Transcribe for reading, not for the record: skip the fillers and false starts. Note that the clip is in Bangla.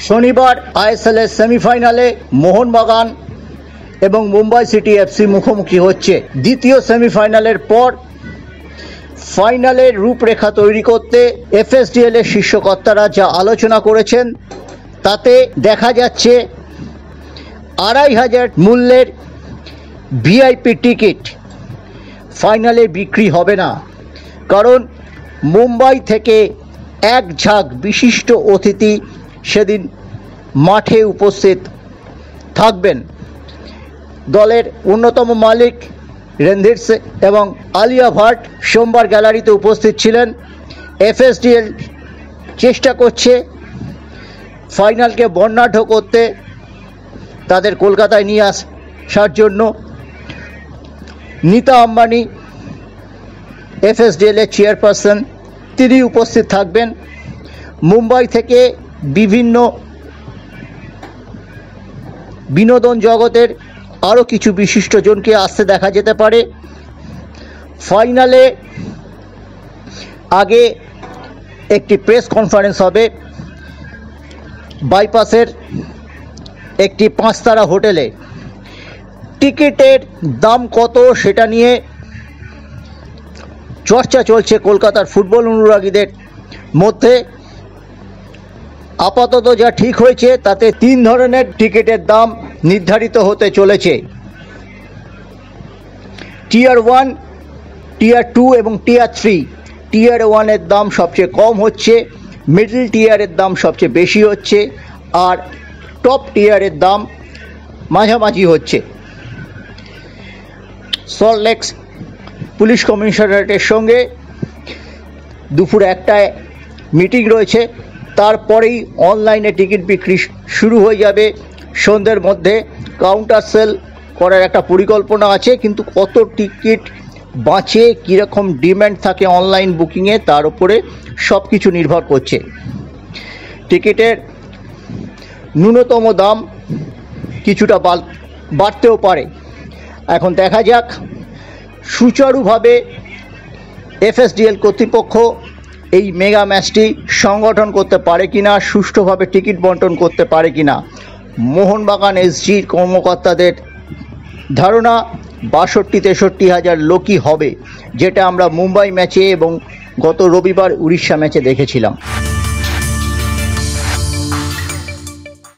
শনিবার আইএসএল এর সেমিফাইনালে মোহনবাগান এবং মুম্বাই সিটি এফসি মুখোমুখি হচ্ছে। দ্বিতীয় সেমিফাইনালের পর ফাইনালের রূপরেখা তৈরি করতে এফএসডিএল এর শীর্ষকর্তারা যা আলোচনা করেছেন তাতে দেখা যাচ্ছে 2500 মূল্যের ভিআইপি টিকিট ফাইনালে বিক্রি হবে না, কারণ মুম্বাই থেকে এক ঝাঁক বিশিষ্ট অতিথি সেদিন মাঠে উপস্থিত থাকবেন। দলের অন্যতম মালিক রণধীর সিং এবং আলিয়া ভাট সোমবার গ্যালারিতে উপস্থিত ছিলেন। এফএসডিএল চেষ্টা করছে ফাইনালকে বর্ণাঢ্য করতে, তাদের কলকাতায় নিয়ে আসার জন্য। নীতা আম্বানি এফএসডিএল এর চেয়ারপারসন, তিনি উপস্থিত থাকবেন। মুম্বাই থেকে বিভিন্ন বিনোদন জগতের আরও কিছু বিশিষ্টজনকে আসতে দেখা যেতে পারে। ফাইনালে আগে একটি প্রেস কনফারেন্স হবে বাইপাসের একটি 5 তারা হোটেলে। টিকিটের দাম কত সেটা নিয়ে চর্চা চলছে কলকাতার ফুটবল অনুরাগীদের মধ্যে। আপাতত যা ঠিক হয়েছে তাতে 3 ধরনের টিকিটের দাম নির্ধারিত হতে চলেছে: টিয়ার 1, টিয়ার 2 এবং টিয়ার 3। টিয়ার 1 এর দাম সবচেয়ে কম হচ্ছে, মিডল টিয়ারের দাম সবচেয়ে বেশি হচ্ছে, আর টপ টিয়ারের দাম মাঝামাঝি হচ্ছে। সল্টলেক পুলিশ কমিশনারেটের সঙ্গে দুপুর 1টায় মিটিং রয়েছে, তারপরেই অনলাইনে টিকিট বিক্রি শুরু হয়ে যাবে সন্ধ্যের মধ্যে। কাউন্টার সেল করার একটা পরিকল্পনা আছে, কিন্তু কত টিকিট বাঁচে, কীরকম ডিম্যান্ড থাকে অনলাইন বুকিংয়ে, তার উপরে সব কিছু নির্ভর করছে। টিকিটের ন্যূনতম দাম কিছুটা বাড়তেও পারে। এখন দেখা যাক সুচারুভাবে এফএসডিএল কর্তৃপক্ষ এই মেগা ম্যাচটি সংগঠন করতে পারে কিনা, সুষ্ঠুভাবে টিকিট বন্টন করতে পারে কিনা। মোহনবাগান এসজির কর্মকর্তাদের ধারণা 62-63 হাজার লোকই হবে, যেটা আমরা মুম্বাই ম্যাচে এবং গত রবিবার উড়িষ্যা ম্যাচে দেখেছিলাম।